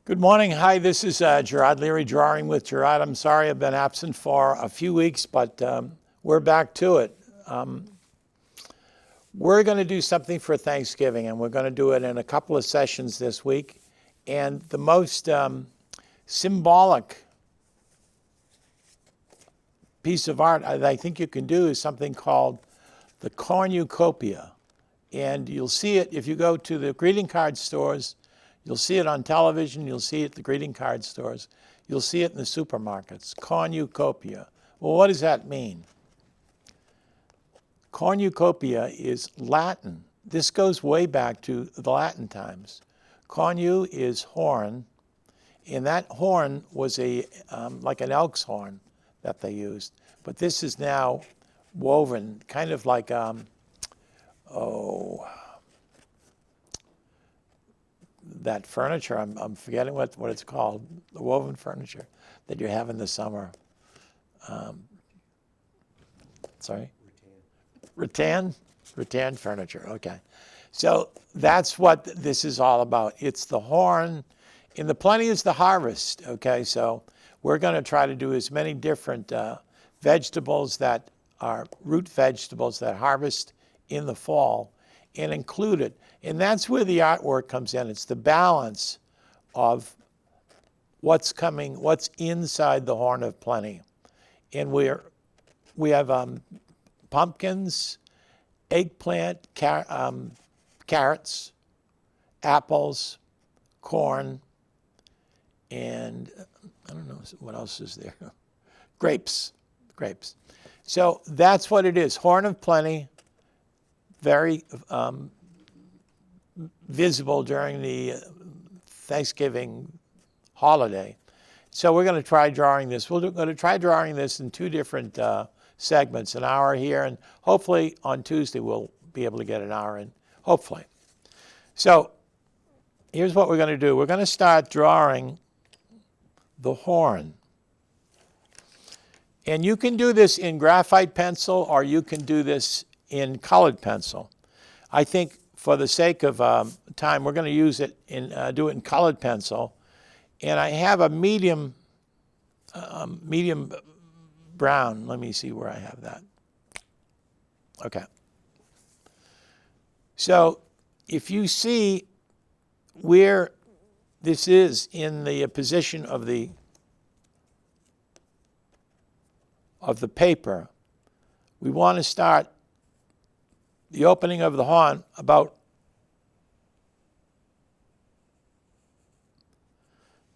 Good morning. Hi, this is Gerard Leary, Drawing with Gerard. I'm sorry I've been absent for a few weeks, but we're back to it. We're going to do something for Thanksgiving, and we're going to do it in a couple of sessions this week. And the most symbolic piece of art I think you can do is something called the Cornucopia. And you'll see it if you go to the greeting card stores. You'll see it on television. You'll see it at the greeting card stores. You'll see it in the supermarkets. Cornucopia. Well, what does that mean? Cornucopia is Latin. This goes way back to the Latin times. Cornu is horn, and that horn was like an elk's horn that they used. But this is now woven, kind of like that furniture. I'm forgetting what it's called. The woven furniture that you have in the summer. Sorry. Rattan furniture, okay. So that's what this is all about. It's the horn, and the plenty is the harvest, okay? So we're going to try to do as many different vegetables that are root vegetables that harvest in the fall and include it. And that's where the artwork comes in. It's the balance of what's inside the horn of plenty. And we have pumpkins, eggplant, carrots, apples, corn, and I don't know what else is there. Grapes. So that's what it is. Horn of plenty, very visible during the Thanksgiving holiday. So we're going to try drawing this. We're going to try drawing this in two different segments, an hour here, and hopefully on Tuesday we'll be able to get an hour in, hopefully. So here's what we're going to do. We're going to start drawing the horn. And you can do this in graphite pencil or you can do this in colored pencil. I think for the sake of time, we're going to use it do it in colored pencil. And I have a medium brown. Let me see where I have that. Okay. So if you see where this is in the position of the paper, we want to start the opening of the horn about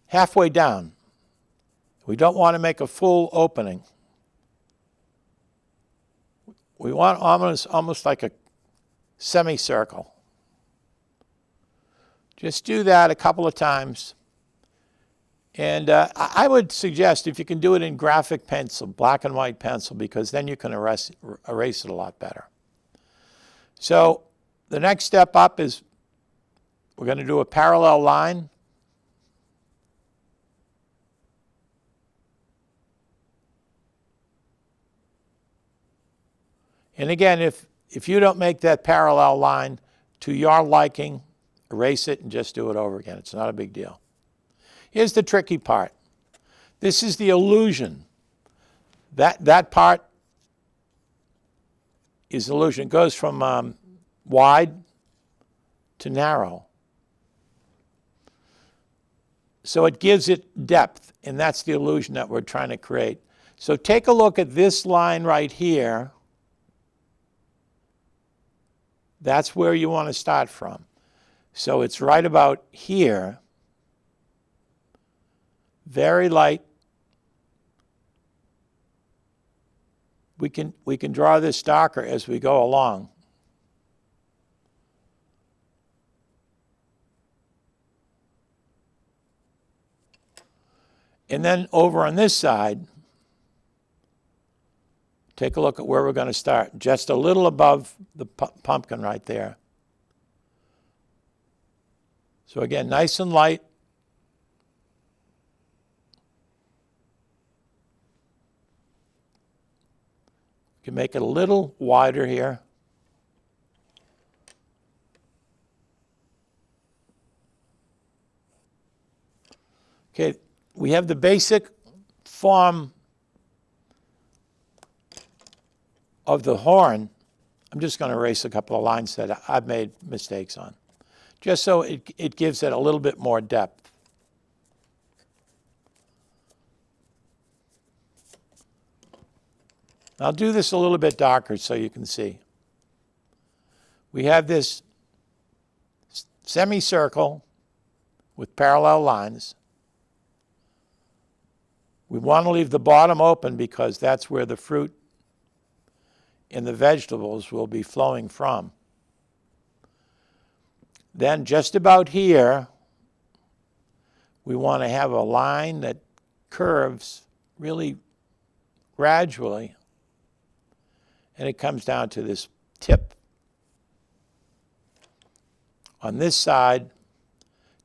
halfway down. We don't want to make a full opening. We want almost like a semicircle. Just do that a couple of times. And I would suggest if you can do it in graphic pencil, black and white pencil, because then you can erase it a lot better. So the next step up is we're going to do a parallel line. And again, if you don't make that parallel line to your liking, erase it and just do it over again. It's not a big deal. Here's the tricky part. This is the illusion. That part is illusion. It goes from wide to narrow. So it gives it depth, and that's the illusion that we're trying to create. So take a look at this line right here. That's where you want to start from. So it's right about here. Very light. We can draw this darker as we go along. And then over on this side, take a look at where we're going to start. Just a little above the pumpkin right there. So again, nice and light. You can make it a little wider here. Okay, we have the basic form of the horn. I'm just going to erase a couple of lines that I've made mistakes on, just so it gives it a little bit more depth. I'll do this a little bit darker so you can see. We have this semicircle with parallel lines. We want to leave the bottom open because that's where the fruit and the vegetables will be flowing from. Then just about here, we want to have a line that curves really gradually, and it comes down to this tip. On this side,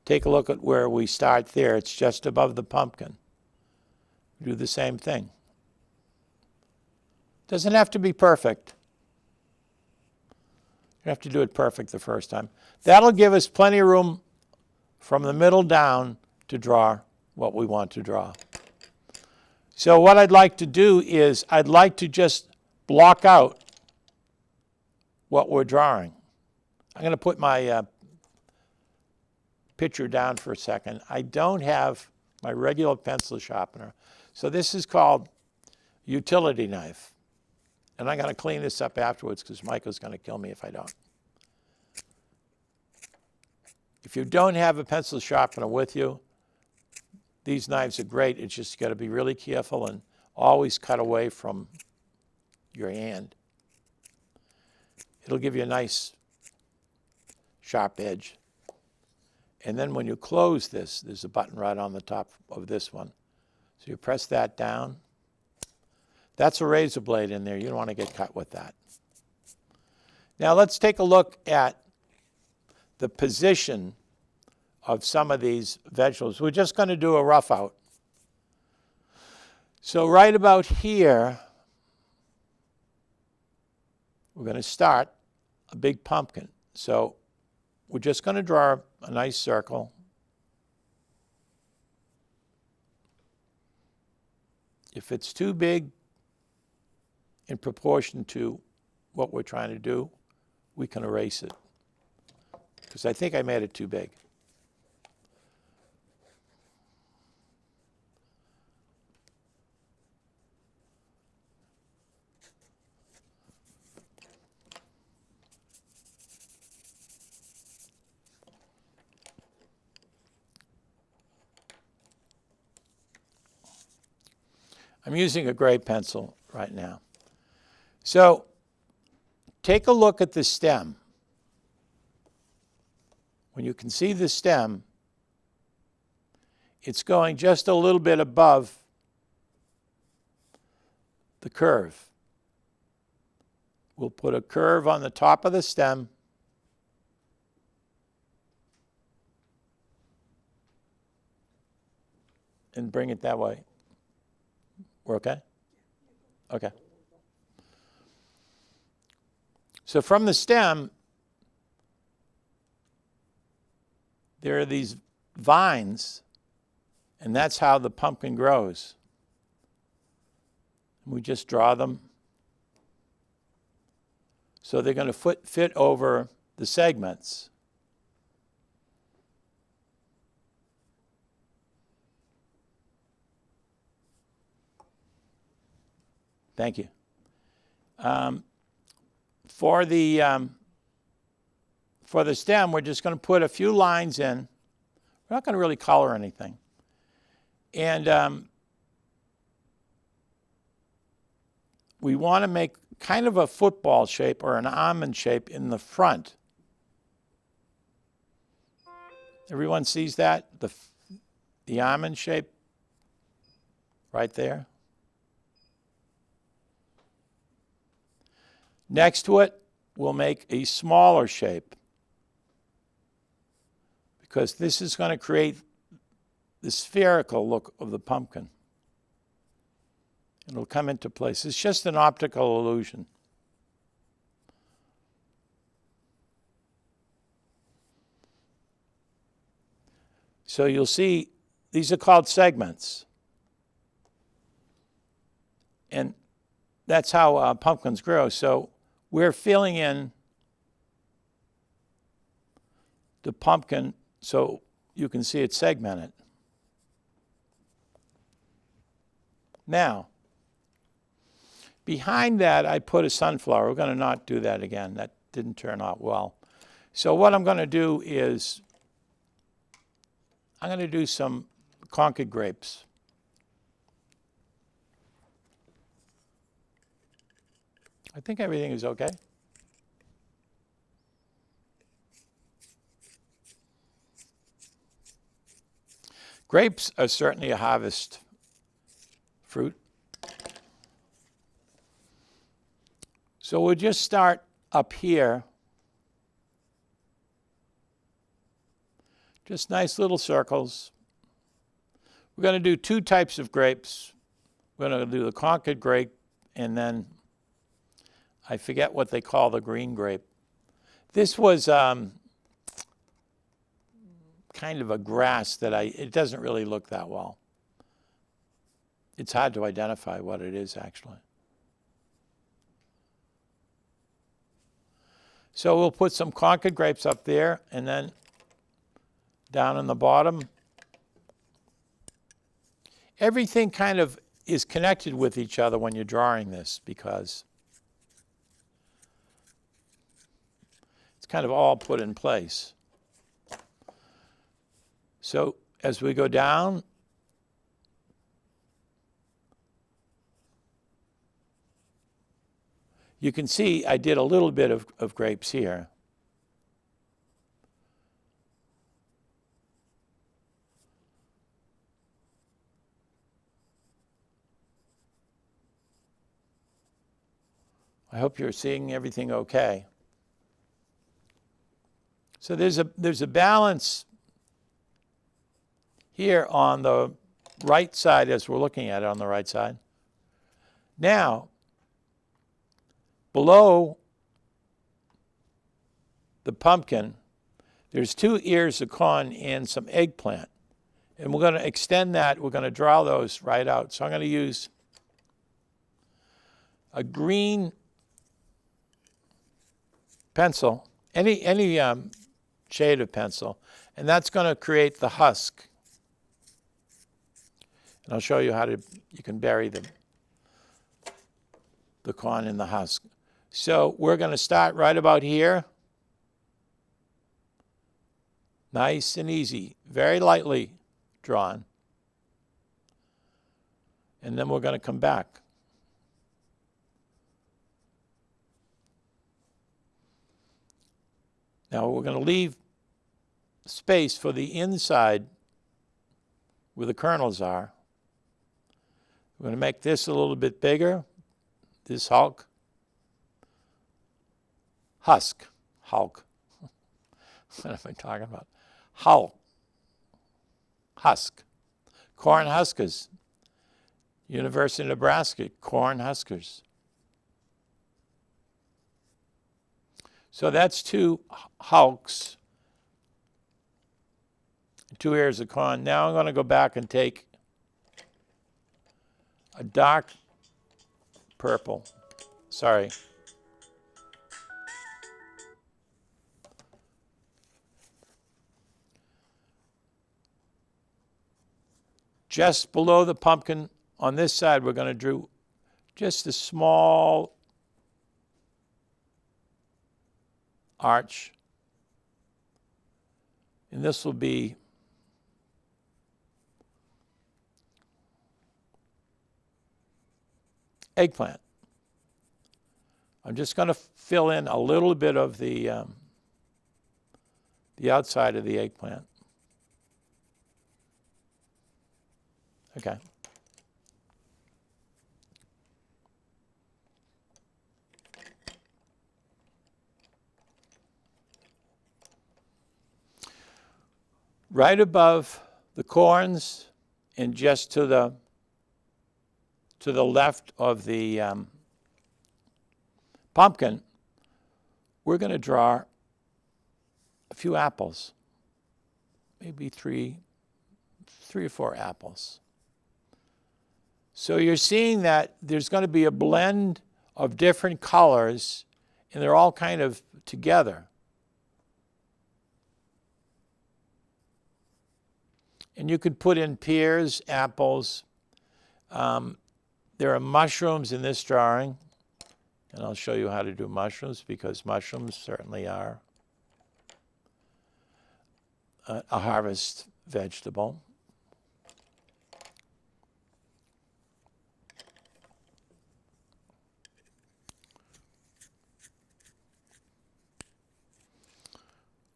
take a look at where we start there. It's just above the pumpkin. Do the same thing. Doesn't have to be perfect. You have to do it perfect the first time. That'll give us plenty of room from the middle down to draw what we want to draw. So what I'd like to do is I'd like to just block out what we're drawing. I'm going to put my picture down for a second. I don't have my regular pencil sharpener. So this is called utility knife. And I'm going to clean this up afterwards because Michael's going to kill me if I don't. If you don't have a pencil sharpener with you, these knives are great. It's just got to be really careful and always cut away from your hand. It'll give you a nice sharp edge. And then when you close this, there's a button right on the top of this one. So you press that down. That's a razor blade in there. You don't want to get cut with that. Now let's take a look at the position of some of these vegetables. We're just going to do a rough out. So right about here, we're going to start a big pumpkin. So we're just going to draw a nice circle. If it's too big in proportion to what we're trying to do, we can erase it. Because I think I made it too big. I'm using a gray pencil right now. So take a look at the stem. When you can see the stem, it's going just a little bit above the curve. We'll put a curve on the top of the stem. And bring it that way. We're okay? Okay. So from the stem, there are these vines, and that's how the pumpkin grows. We just draw them. So they're going to fit over the segments. Thank you. For the stem, we're just going to put a few lines in. We're not going to really color anything. And we want to make kind of a football shape or an almond shape in the front. Everyone sees that? The almond shape right there. Next to it, we'll make a smaller shape because this is going to create the spherical look of the pumpkin. It'll come into place. It's just an optical illusion. So you'll see these are called segments. And that's how pumpkins grow. So we're filling in the pumpkin so you can see it segmented. Now, behind that, I put a sunflower. We're going to not do that again. That didn't turn out well. So what I'm going to do is I'm going to do some Concord grapes. I think everything is okay. Grapes are certainly a harvest fruit. So we'll just start up here. Just nice little circles. We're going to do two types of grapes. We're going to do the Concord grape, and then I forget what they call the green grape. This was kind of a grass that it doesn't really look that well. It's hard to identify what it is, actually. So we'll put some Concord grapes up there, and then down in the bottom. Everything kind of is connected with each other when you're drawing this, because it's kind of all put in place. So as we go down, you can see I did a little bit of grapes here. I hope you're seeing everything okay. So there's a balance here on the right side as we're looking at it on the right side. Now, below the pumpkin, there's 2 ears of corn and some eggplant. And we're going to extend that. We're going to draw those right out. So I'm going to use a green pencil, any shade of pencil, and that's going to create the husk. And I'll show you how you can bury the corn in the husk. So we're going to start right about here. Nice and easy, very lightly drawn. And then we're going to come back. Now we're going to leave space for the inside where the kernels are. We're going to make this a little bit bigger, this husk. What am I talking about? Husk. Corn huskers. University of Nebraska, corn huskers. So that's 2 hulks, 2 ears of corn. Now I'm going to go back and take a dark purple. Sorry. Just below the pumpkin, on this side, we're going to do just a small arch. And this will be eggplant. I'm just going to fill in a little bit of the outside of the eggplant. Okay. Right above the corns and just to the left of the pumpkin, we're going to draw a few apples, maybe 3 3 or 4 apples. So you're seeing that there's going to be a blend of different colors, and they're all kind of together. And you could put in pears, apples. There are mushrooms in this drawing, and I'll show you how to do mushrooms because mushrooms certainly are a harvest vegetable.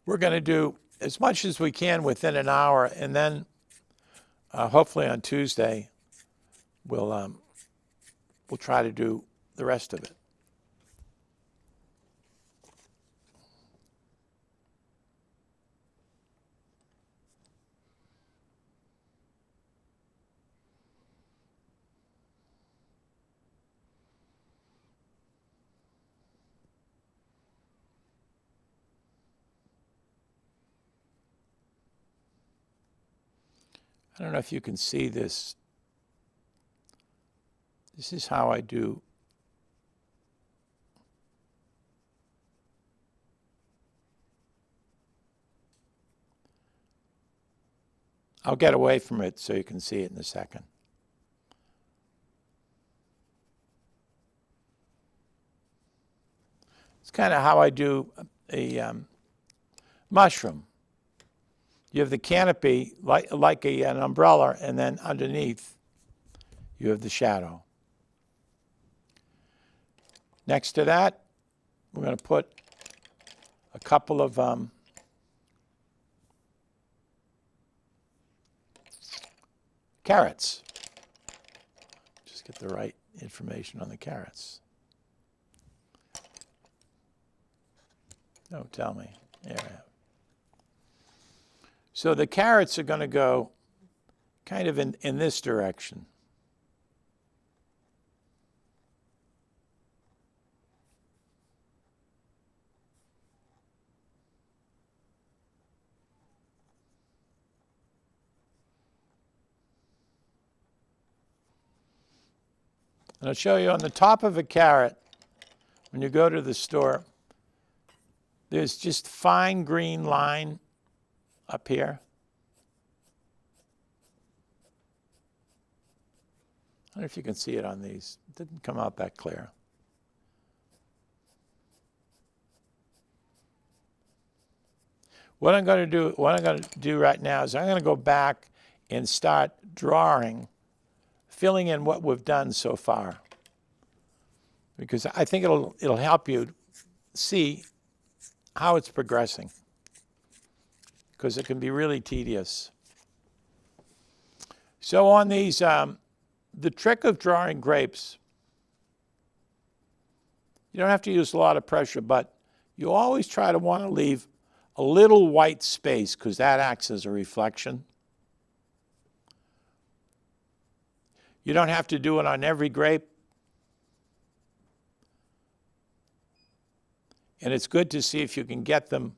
We're going to do as much as we can within an hour, and then hopefully on Tuesday we'll try to do the rest of it. I don't know if you can see this. This is how I do. I'll get away from it so you can see it in a second. It's kind of how I do a mushroom. You have the canopy like an umbrella, and then underneath you have the shadow. Next to that, we're going to put a couple of carrots. Just get the right information on the carrots. Don't tell me. There I have. So the carrots are going to go kind of in this direction. And I'll show you on the top of a carrot, when you go to the store, there's just fine green line up here. I don't know if you can see it on these. It didn't come out that clear. What I'm going to do right now is I'm going to go back and start drawing, filling in what we've done so far, because I think it'll help you see how it's progressing, because it can be really tedious. So on these, the trick of drawing grapes, you don't have to use a lot of pressure, but you always try to want to leave a little white space because that acts as a reflection. You don't have to do it on every grape. And it's good to see if you can get them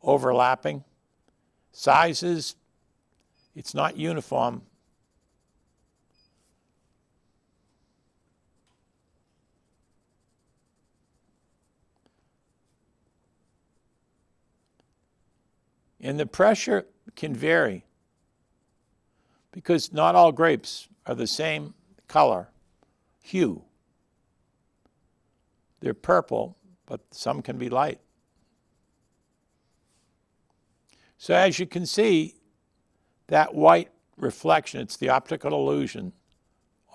overlapping. Sizes, it's not uniform. And the pressure can vary because not all grapes are the same color, hue. They're purple, but some can be light. So as you can see, that white reflection, it's the optical illusion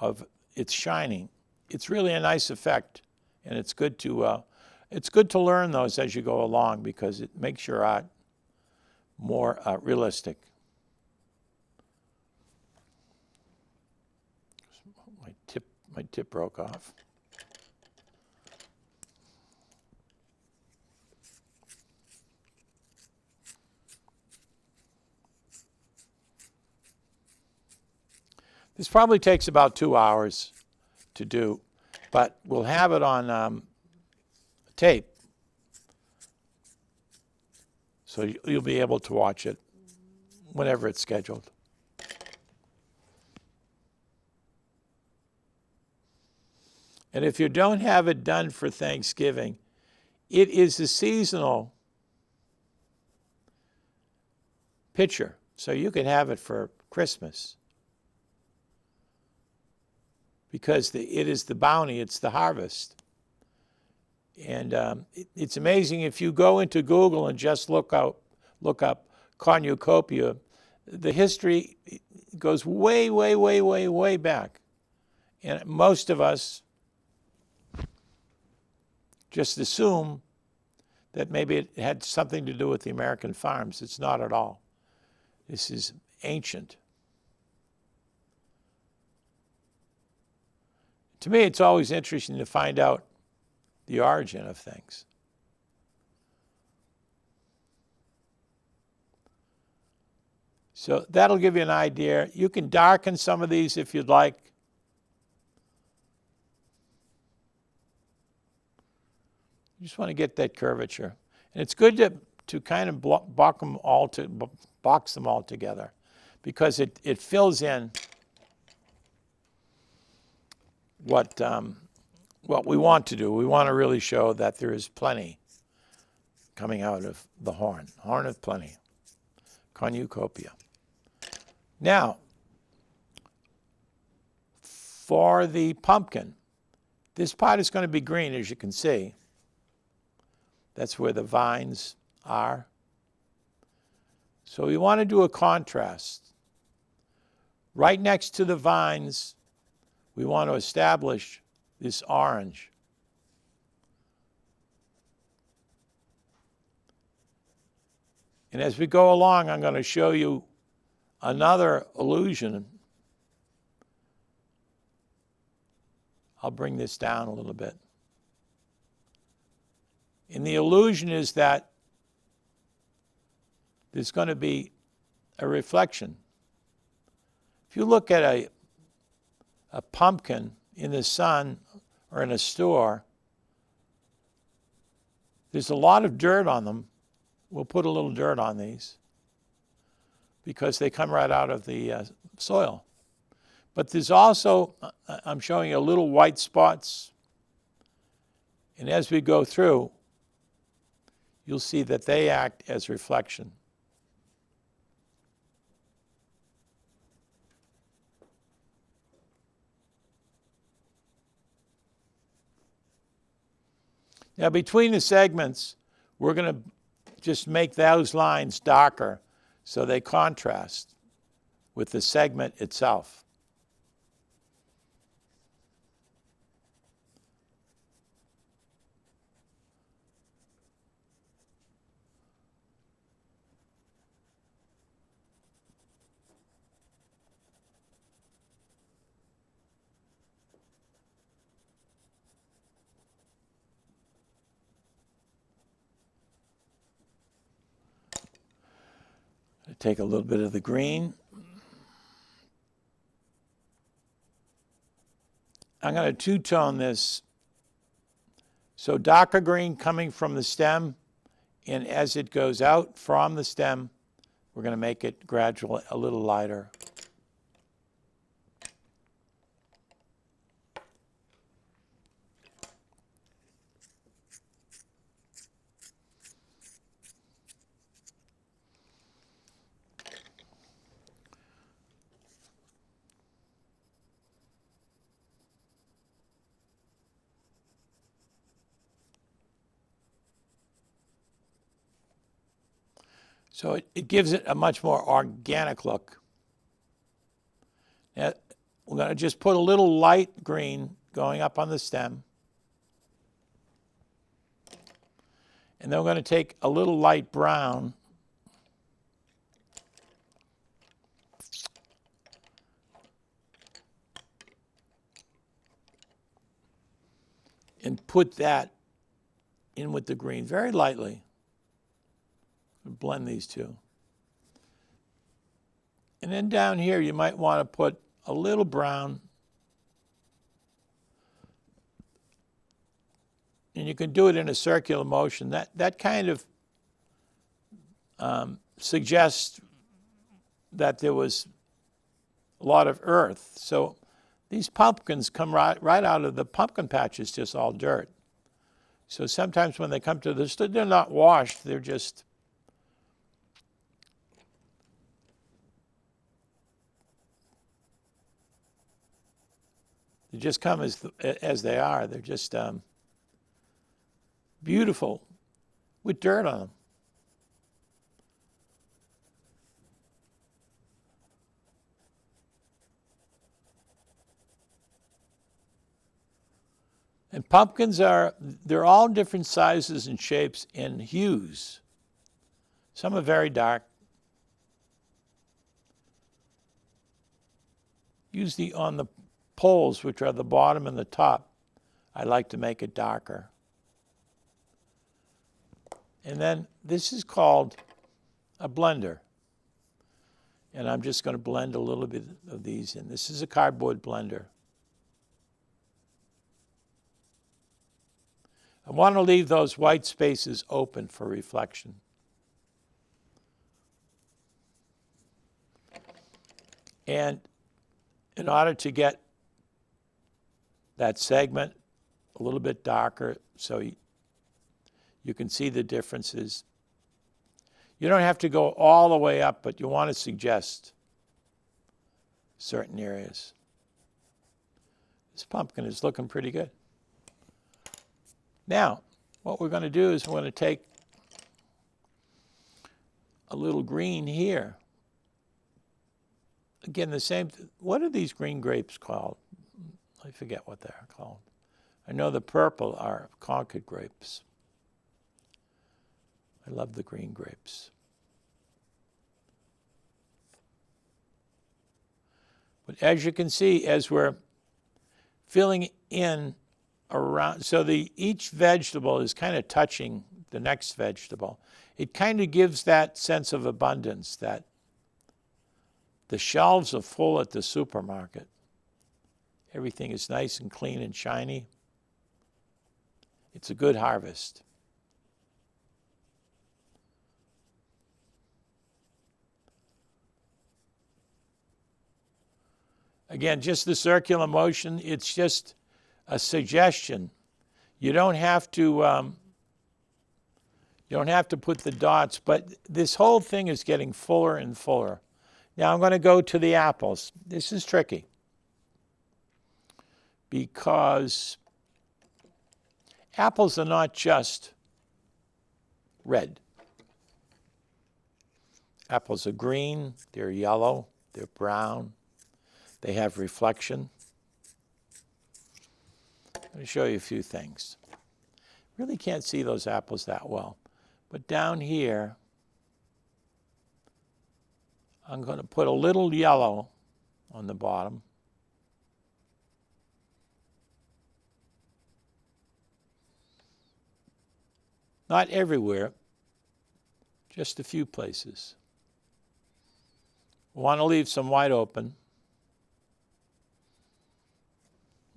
of it's shining. It's really a nice effect, and it's good to learn those as you go along because it makes your art more realistic. My tip broke off. This probably takes about 2 hours to do, but we'll have it on tape, so you'll be able to watch it whenever it's scheduled. And if you don't have it done for Thanksgiving, it is a seasonal pitcher. So you can have it for Christmas. Because it is the bounty, it's the harvest. And it's amazing if you go into Google and just look up Cornucopia, the history goes way, way, way, way, way back. And most of us just assume that maybe it had something to do with the American farms. It's not at all. This is ancient. To me, it's always interesting to find out the origin of things. So that'll give you an idea. You can darken some of these if you'd like. You just want to get that curvature. And it's good to kind of box them all together because it fills in what we want to do. We want to really show that there is plenty coming out of the horn of plenty, Cornucopia. Now, for the pumpkin, this part is going to be green, as you can see. That's where the vines are. So we want to do a contrast. Right next to the vines, we want to establish this orange. And as we go along, I'm going to show you another illusion. I'll bring this down a little bit. And the illusion is that there's going to be a reflection. If you look at a pumpkin in the sun or in a store, there's a lot of dirt on them. We'll put a little dirt on these because they come right out of the soil. But there's also, I'm showing you little white spots. And as we go through, you'll see that they act as reflection. Now, between the segments, we're going to just make those lines darker so they contrast with the segment itself. Take a little bit of the green. I'm going to two-tone this. So darker green coming from the stem, and as it goes out from the stem, we're going to make it gradually a little lighter. So it gives it a much more organic look. Now, we're going to just put a little light green going up on the stem. And then we're going to take a little light brown and put that in with the green very lightly. Blend these two. And then down here, you might want to put a little brown. And you can do it in a circular motion. That kind of suggests that there was a lot of earth. So these pumpkins come right out of the pumpkin patch. It's just all dirt. So sometimes when they come to the store, they're not washed. They're just come as they are. They're just beautiful with dirt on them. And pumpkins they're all different sizes and shapes and hues. Some are very dark. Usually on the poles, which are the bottom and the top, I like to make it darker. And then this is called a blender. And I'm just going to blend a little bit of these in. This is a cardboard blender. I want to leave those white spaces open for reflection. And in order to get that segment a little bit darker so you can see the differences, you don't have to go all the way up, but you want to suggest certain areas. This pumpkin is looking pretty good. Now, what we're going to do is we're going to take a little green here. Again, the same, what are these green grapes called? I forget what they're called. I know the purple are Concord grapes. I love the green grapes. But as you can see, as we're filling in around, so each vegetable is kind of touching the next vegetable. It kind of gives that sense of abundance, that the shelves are full at the supermarket. Everything is nice and clean and shiny. It's a good harvest. Again, just the circular motion, it's just a suggestion. You don't have to put the dots, but this whole thing is getting fuller and fuller. Now I'm going to go to the apples. This is tricky because apples are not just red. Apples are green, they're yellow, they're brown, they have reflection. I'm going to show you a few things. Really can't see those apples that well. But down here, I'm going to put a little yellow on the bottom. Not everywhere, just a few places. Want to leave some white open.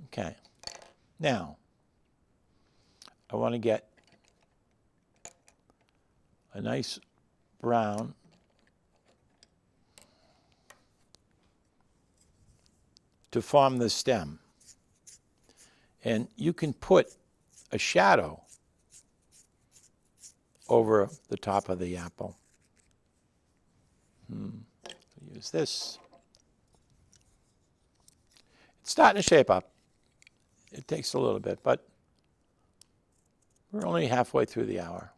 Okay. Now, I want to get a nice brown to form the stem. And you can put a shadow over the top of the apple. Use this. It's starting to shape up. It takes a little bit, but we're only halfway through the hour.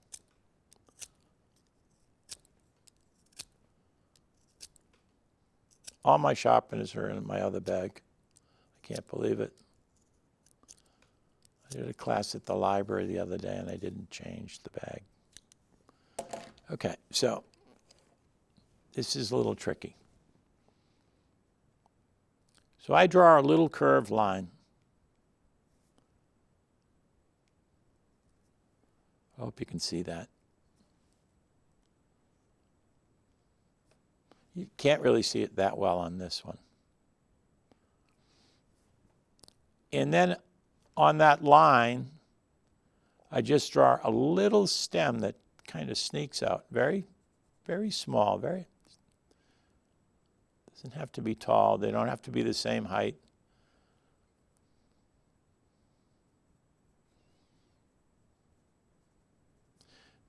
All my sharpeners are in my other bag. I can't believe it. I did a class at the library the other day and I didn't change the bag. Okay, so this is a little tricky. So I draw a little curved line. I hope you can see that. You can't really see it that well on this one. And then on that line, I just draw a little stem that kind of sneaks out. Very, very small, doesn't have to be tall. They don't have to be the same height.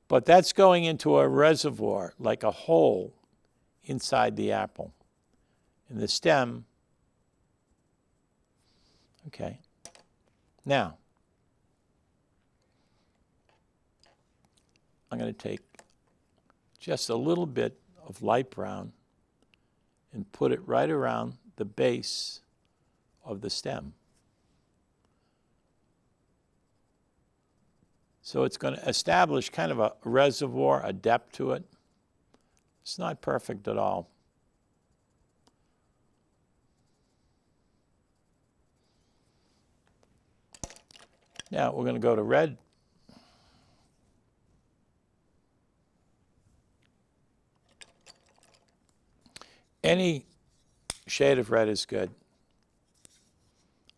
But that's going into a reservoir, like a hole inside the apple. And the stem, okay. Now, I'm going to take just a little bit of light brown and put it right around the base of the stem. So it's going to establish kind of a reservoir, a depth to it. It's not perfect at all. Now we're going to go to red. Any shade of red is good.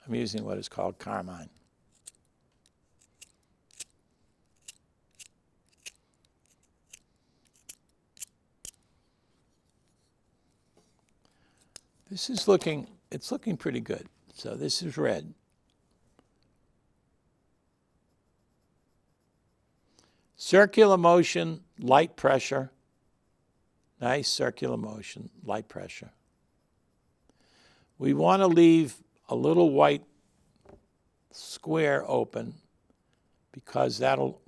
I'm using what is called carmine. This is looking, it's looking pretty good. So this is red. Circular motion, light pressure. Nice circular motion, light pressure. We want to leave a little white square open because that'll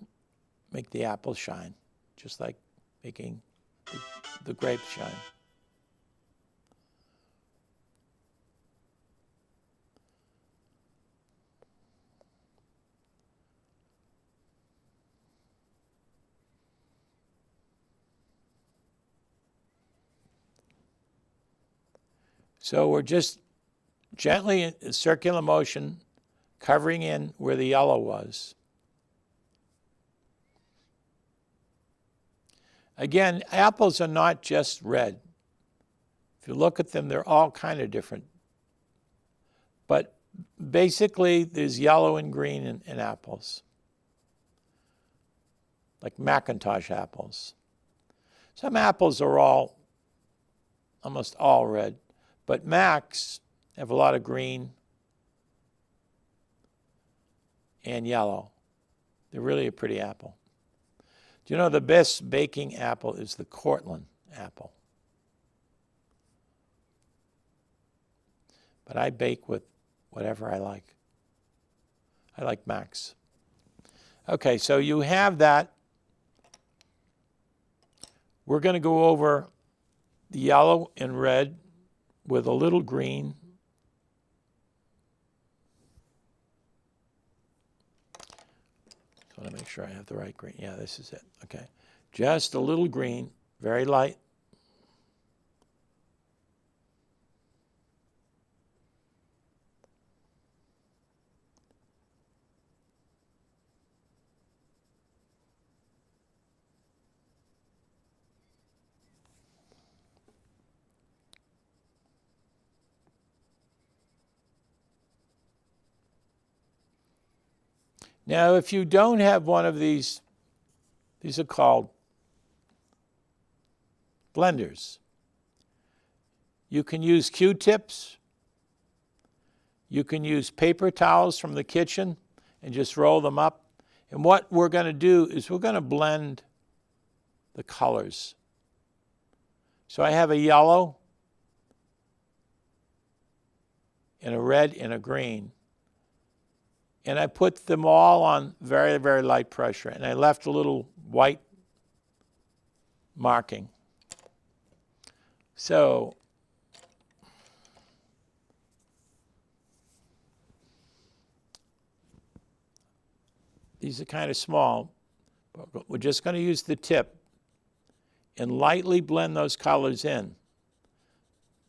make the apple shine, just like making the grape shine. So we're just gently in circular motion, covering in where the yellow was. Again, apples are not just red. If you look at them, they're all kind of different. But basically, there's yellow and green in apples, like Macintosh apples. Some apples are almost all red. But Macs have a lot of green and yellow. They're really a pretty apple. Do you know the best baking apple is the Cortland apple? But I bake with whatever I like. I like Macs. Okay, so you have that. We're going to go over the yellow and red with a little green. I want to make sure I have the right green. Yeah, this is it. Okay. Just a little green, very light. Now, if you don't have one of these are called blenders. You can use Q-tips. You can use paper towels from the kitchen and just roll them up. And what we're going to do is we're going to blend the colors. So I have a yellow and a red and a green. And I put them all on very, very light pressure. And I left a little white marking. So these are kind of small. But we're just going to use the tip and lightly blend those colors in,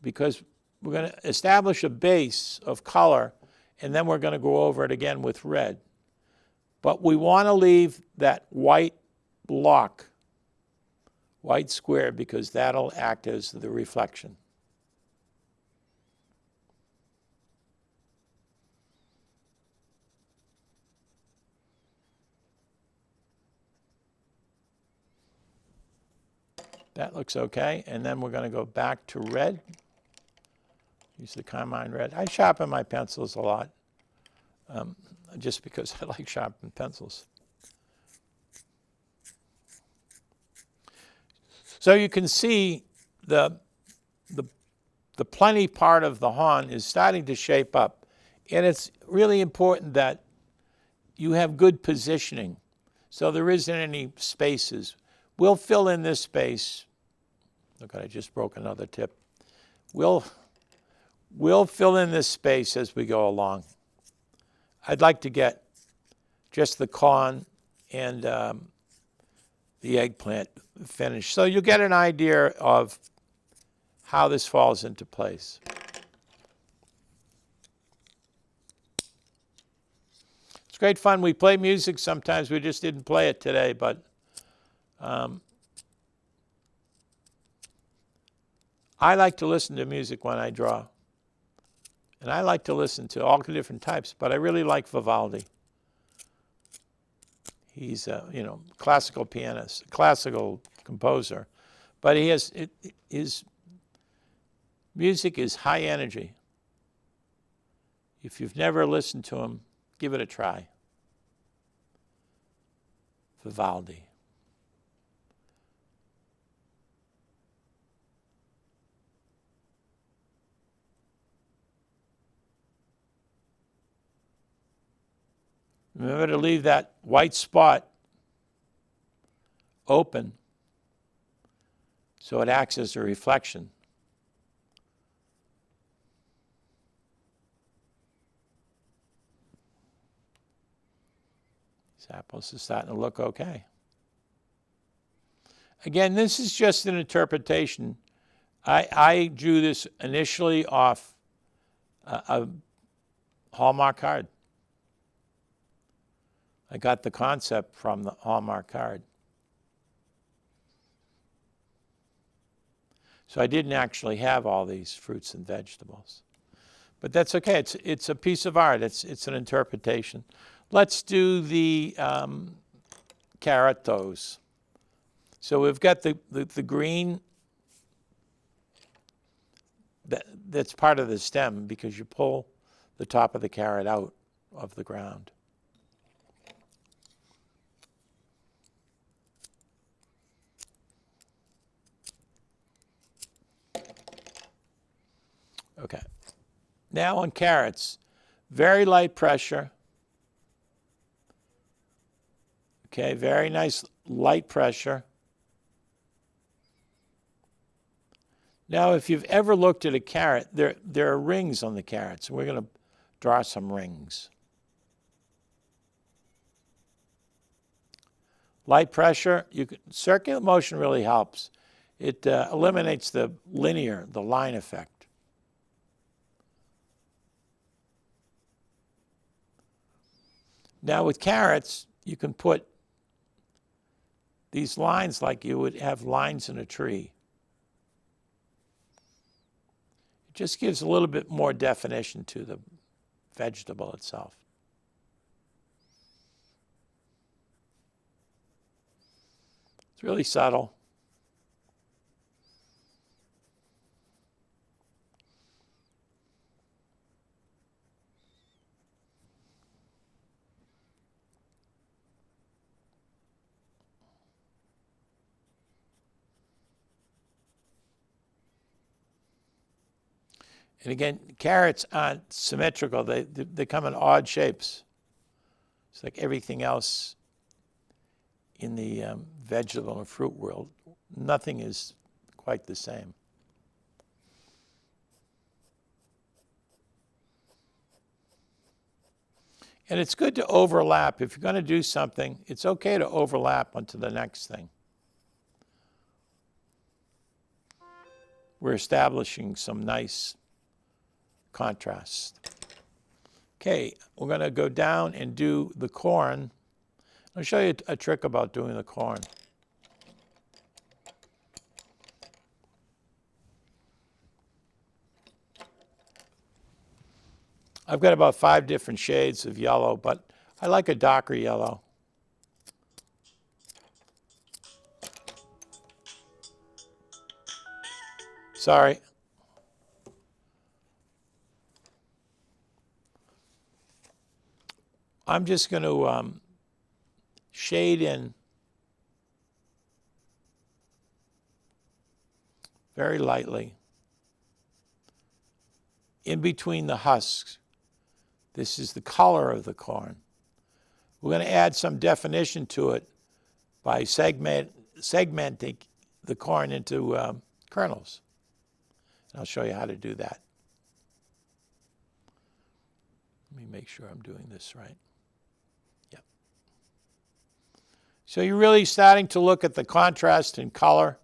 because we're going to establish a base of color, and then we're going to go over it again with red. But we want to leave that white block, white square, because that'll act as the reflection. That looks okay. And then we're going to go back to red. Use the carmine red. I sharpen my pencils a lot, just because I like sharpened pencils. So you can see the plenty part of the horn is starting to shape up. And it's really important that you have good positioning so there isn't any spaces. We'll fill in this space. Look, I just broke another tip. We'll fill in this space as we go along. I'd like to get just the corn and the eggplant finished. So you'll get an idea of how this falls into place. It's great fun. We play music sometimes. We just didn't play it today, but I like to listen to music when I draw. And I like to listen to all the different types, but I really like Vivaldi. He's a classical pianist, classical composer, but his music is high energy. If you've never listened to him, give it a try. Vivaldi. Remember to leave that white spot open so it acts as a reflection. These apples are starting to look okay. Again, this is just an interpretation. I drew this initially off a Hallmark card. I got the concept from the Hallmark card. So I didn't actually have all these fruits and vegetables. But that's okay. It's a piece of art. It's an interpretation. Let's do the carrot toes. So we've got the green that's part of the stem because you pull the top of the carrot out of the ground. Okay. Now on carrots, very light pressure. Okay, very nice light pressure. Now, if you've ever looked at a carrot, there are rings on the carrots. We're going to draw some rings. Light pressure, circular motion really helps. It eliminates the line effect. Now with carrots, you can put these lines like you would have lines in a tree. It just gives a little bit more definition to the vegetable itself. It's really subtle. And again, carrots aren't symmetrical. They come in odd shapes. It's like everything else in the vegetable and fruit world. Nothing is quite the same. And it's good to overlap. If you're going to do something, it's okay to overlap onto the next thing. We're establishing some nice contrast. Okay, we're going to go down and do the corn. I'll show you a trick about doing the corn. I've got about 5 different shades of yellow, but I like a darker yellow. Sorry. I'm just going to shade in very lightly, in between the husks. This is the color of the corn. We're going to add some definition to it by segmenting the corn into kernels. I'll show you how to do that. Let me make sure I'm doing this right. Yep. So you're really starting to look at the contrast in color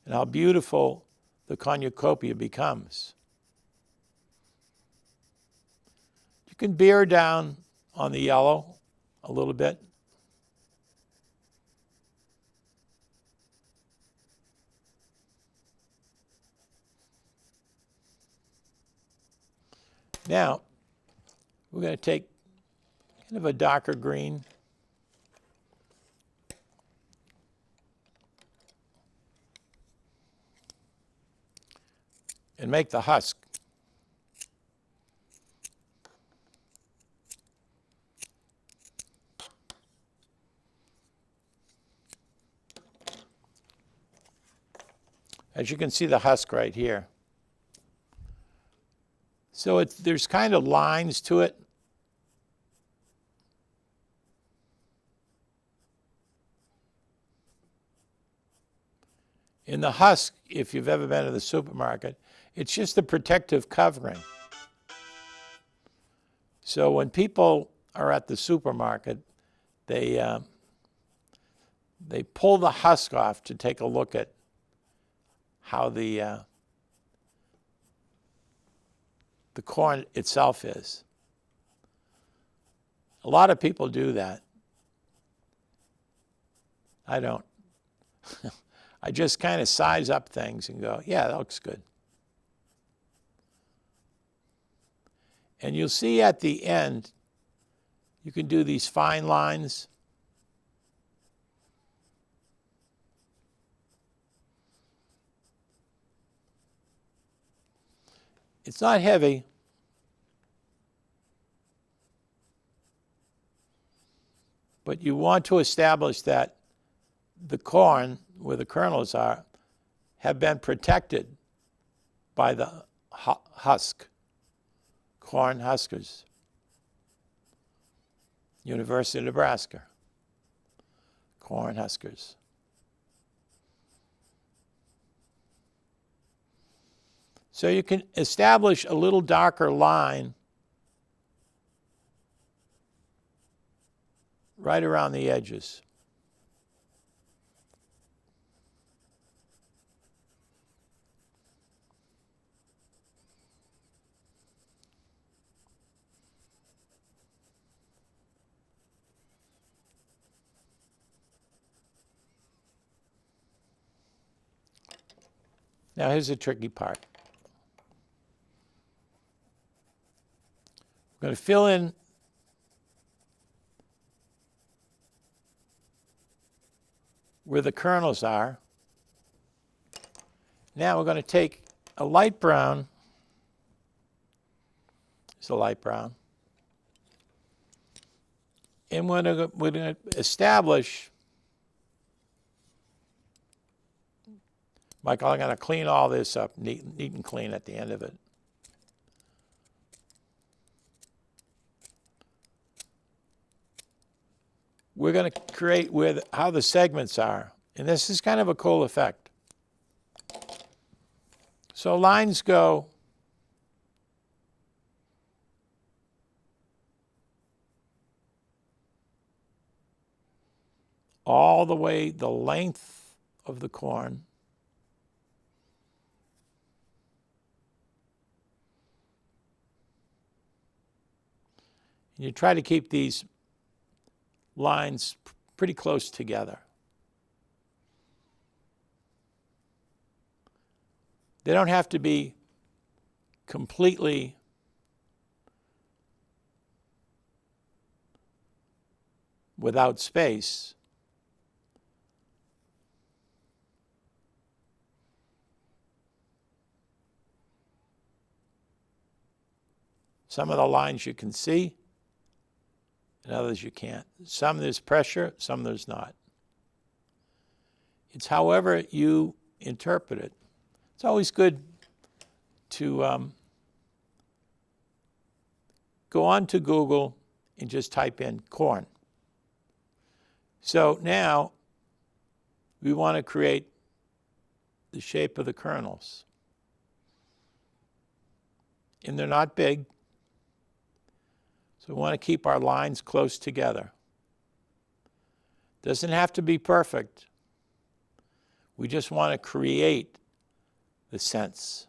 and how beautiful the Cornucopia becomes. You can bear down on the yellow a little bit. Now, we're going to take kind of a darker green. And make the husk. As you can see the husk right here. So there's kind of lines to it. In the husk, if you've ever been to the supermarket, it's just a protective covering. So when people are at the supermarket, they pull the husk off to take a look at how the corn itself is. A lot of people do that. I don't. I just kind of size up things and go, yeah, that looks good. And you'll see at the end, you can do these fine lines. It's not heavy. But you want to establish that the corn, where the kernels are, have been protected by the husk, corn huskers. University of Nebraska, corn huskers. So you can establish a little darker line right around the edges. Now here's the tricky part. We're going to fill in where the kernels are. Now we're going to take a light brown. It's a light brown. And we're going to establish, Michael, I'm going to clean all this up neat and clean at the end of it. We're going to create how the segments are. And this is kind of a cool effect. So lines go all the way the length of the corn. And you try to keep these lines pretty close together. They don't have to be completely without space. Some of the lines you can see, and others you can't. Some there's pressure, some there's not. It's however you interpret it. It's always good to go on to Google and just type in corn. So now we want to create the shape of the kernels. And they're not big. So we want to keep our lines close together. Doesn't have to be perfect. We just want to create the sense.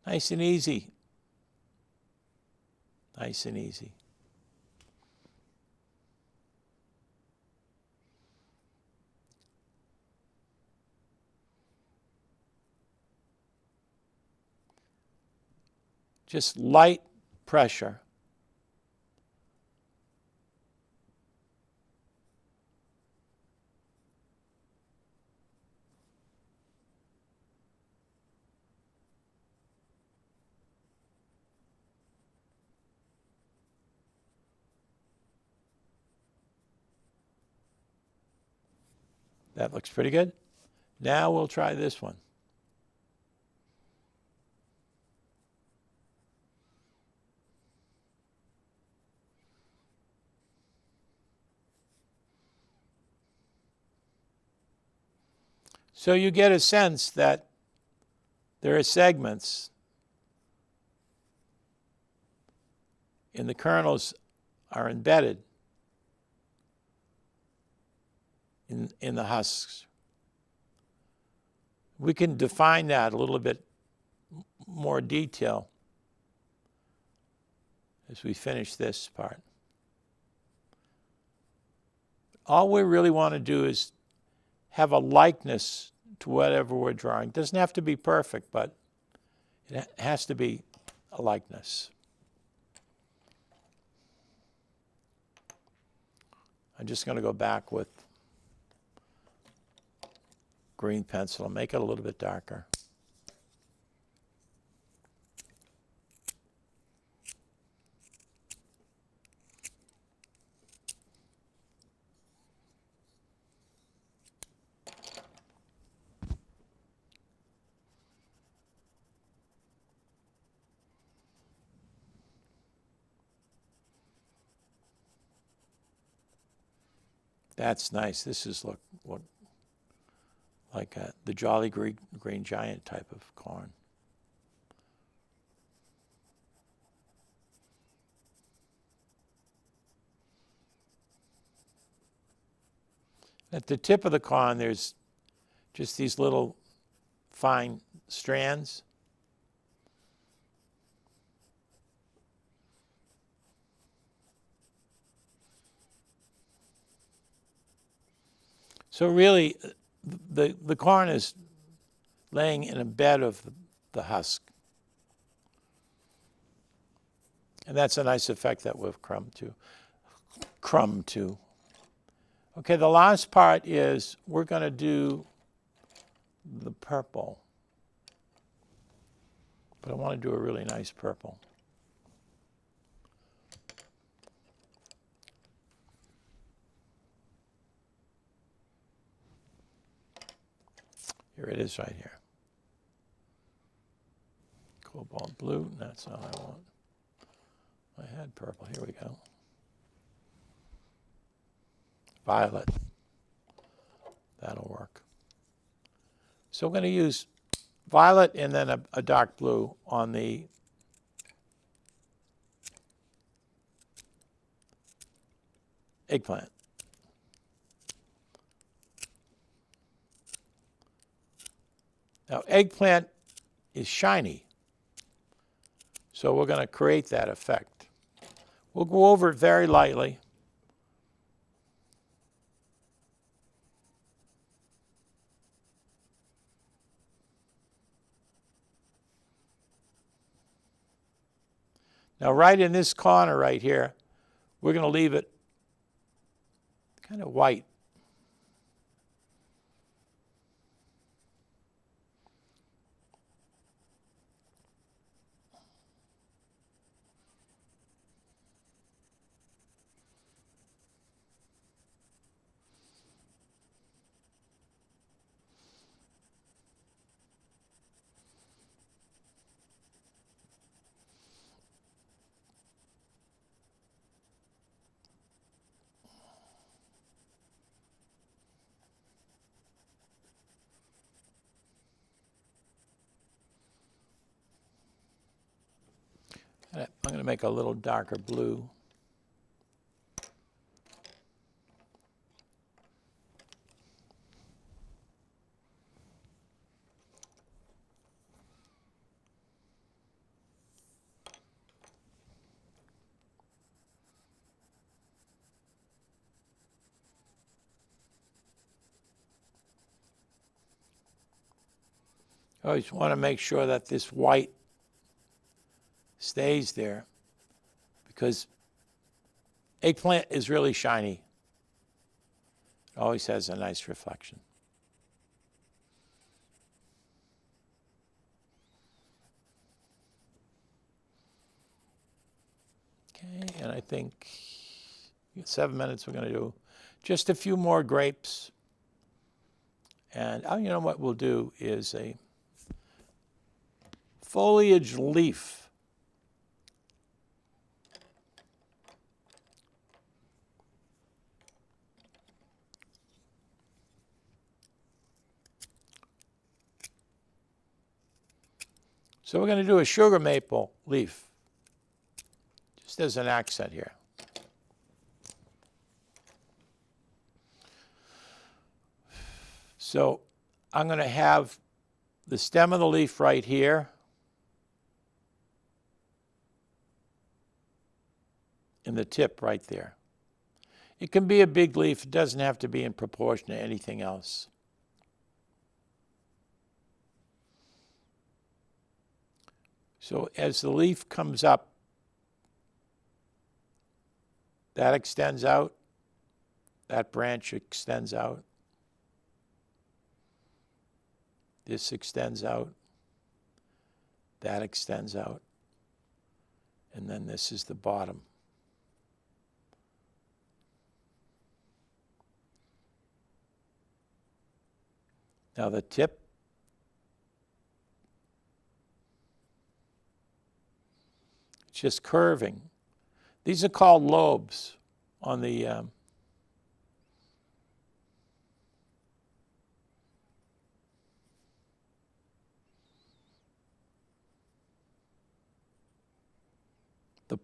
Nice and easy. Nice and easy. Just light pressure. That looks pretty good. Now we'll try this one. So you get a sense that there are segments and the kernels are embedded in the husks. We can define that a little bit more detail as we finish this part. All we really want to do is have a likeness to whatever we're drawing. It doesn't have to be perfect, but it has to be a likeness. I'm just going to go back with green pencil and make it a little bit darker. That's nice. This is look like the Jolly Green Giant type of corn. At the tip of the corn, there's just these little fine strands. So really, the corn is laying in a bed of the husk. And that's a nice effect that we've crumb to. Okay, the last part is we're going to do the purple. But I want to do a really nice purple. Here it is right here. Cobalt blue, that's all I want. I had purple, here we go. Violet, that'll work. So we're going to use violet and then a dark blue on the eggplant. Now, eggplant is shiny, so we're going to create that effect. We'll go over it very lightly. Now, right in this corner right here, we're going to leave it kind of white. make a little darker blue. I always want to make sure that this white stays there because eggplant is really shiny. It always has a nice reflection. Okay, and I think 7 minutes we're going to do just a few more grapes. And you know what we'll do is a foliage leaf. So we're going to do a sugar maple leaf, just as an accent here. So I'm going to have the stem of the leaf right here. And the tip right there. It can be a big leaf. It doesn't have to be in proportion to anything else. So as the leaf comes up, that extends out. That branch extends out. This extends out. That extends out. And then this is the bottom. Now the tip, it's just curving. These are called lobes on the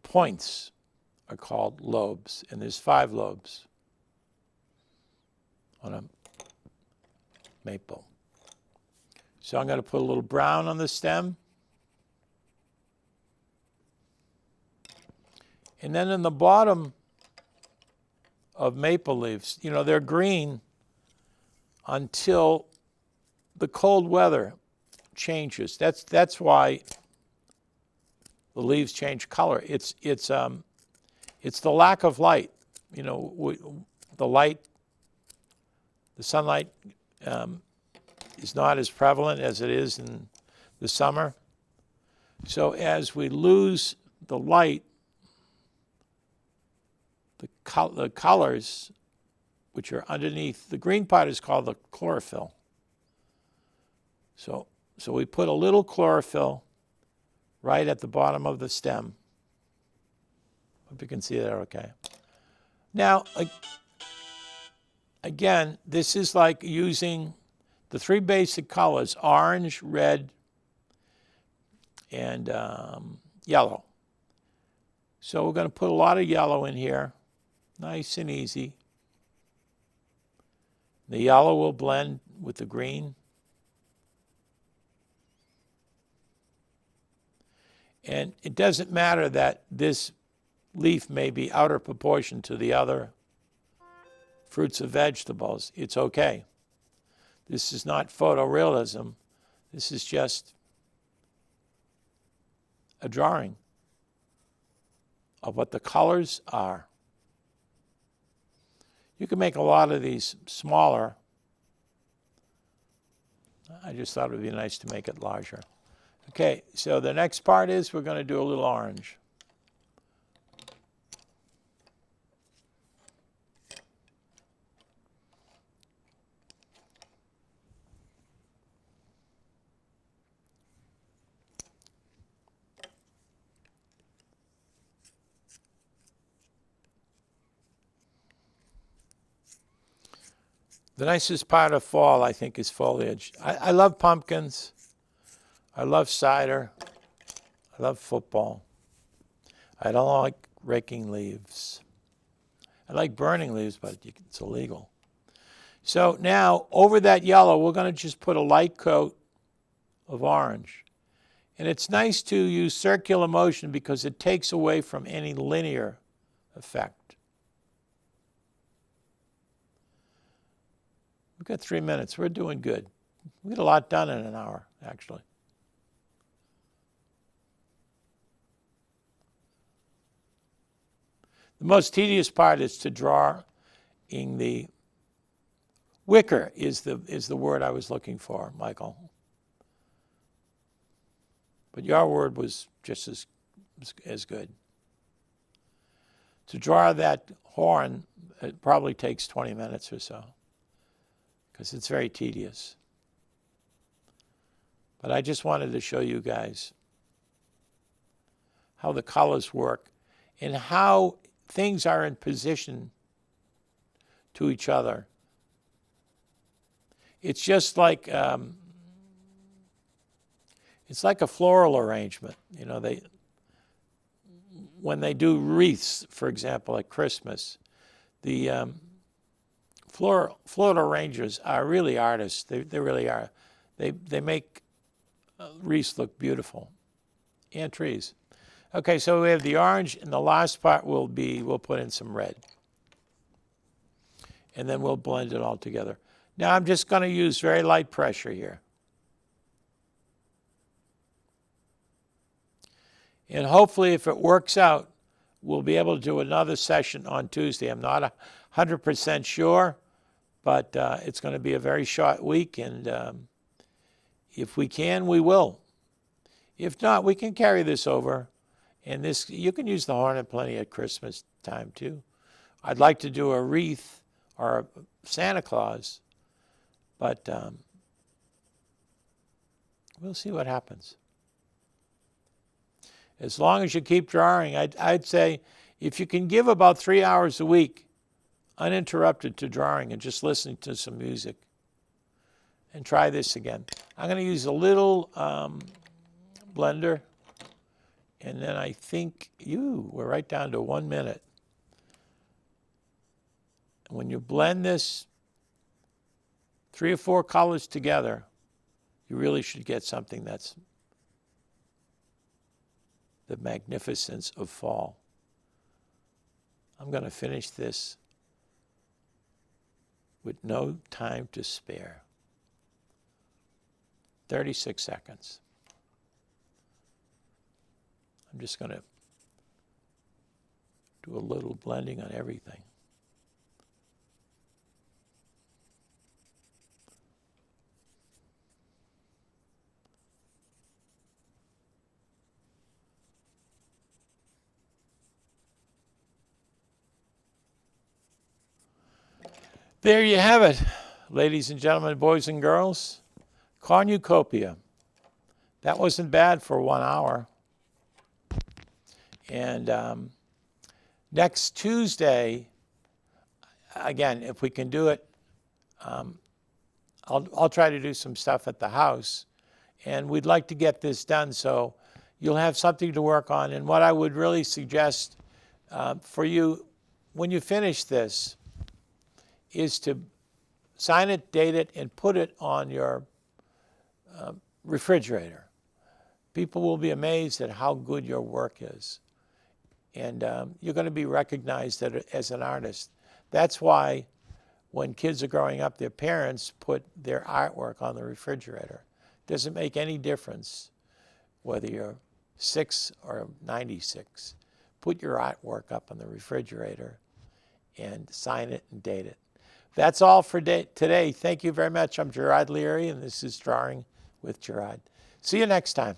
points are called lobes, and there's 5 lobes on a maple. So I'm going to put a little brown on the stem. And then in the bottom of maple leaves, you know, they're green until the cold weather changes. That's why the leaves change color. It's the lack of light. You know, the sunlight is not as prevalent as it is in the summer. So as we lose the light, the colors, which are underneath, the green part is called the chlorophyll. So we put a little chlorophyll right at the bottom of the stem. Hope you can see that okay. Now, again, this is like using the 3 basic colors, orange, red, and yellow. So we're going to put a lot of yellow in here, nice and easy. The yellow will blend with the green. And it doesn't matter that this leaf may be out of proportion to the other fruits or vegetables. It's okay. This is not photorealism. This is just a drawing of what the colors are. You can make a lot of these smaller. I just thought it would be nice to make it larger. Okay, so the next part is we're going to do a little orange. The nicest part of fall, I think, is foliage. I love pumpkins. I love cider. I love football. I don't like raking leaves. I like burning leaves, but it's illegal. So now, over that yellow, we're going to just put a light coat of orange. And it's nice to use circular motion because it takes away from any linear effect. We've got 3 minutes. We're doing good. We get a lot done in an hour, actually. The most tedious part is to drawing the wicker is the word I was looking for, Michael. But your word was just as good. To draw that horn, it probably takes 20 minutes or so because it's very tedious. But I just wanted to show you guys how the colors work and how things are in position to each other. It's just like it's like a floral arrangement. You know, when they do wreaths, for example, at Christmas, the floral arrangers are really artists. They really are. They make wreaths look beautiful, and trees. Okay, so we have the orange, and the last part we'll put in some red. And then we'll blend it all together. Now I'm just going to use very light pressure here. And hopefully if it works out, we'll be able to do another session on Tuesday. I'm not 100% sure, but it's going to be a very short week, and if we can, we will. If not, we can carry this over. And this, you can use the horn plenty at Christmas time too. I'd like to do a wreath or a Santa Claus, but we'll see what happens. As long as you keep drawing, I'd say if you can give about 3 hours a week uninterrupted to drawing and just listening to some music, and try this again. I'm going to use a little blender. And then I think we're right down to 1 minute. When you blend this 3 or 4 colors together, you really should get something that's the magnificence of fall. I'm going to finish this with no time to spare. 36 seconds. I'm just going to do a little blending on everything. There you have it, ladies and gentlemen, boys and girls. Cornucopia. That wasn't bad for 1 hour. And next Tuesday, again, if we can do it, I'll try to do some stuff at the house. And we'd like to get this done so you'll have something to work on. And what I would really suggest for you when you finish this is to sign it, date it, and put it on your refrigerator. People will be amazed at how good your work is. And you're going to be recognized as an artist. That's why when kids are growing up, their parents put their artwork on the refrigerator. Doesn't make any difference whether you're 6 or 96. Put your artwork up on the refrigerator and sign it and date it. That's all for today. Thank you very much. I'm Gerard Leary, and this is Drawing with Gerard. See you next time.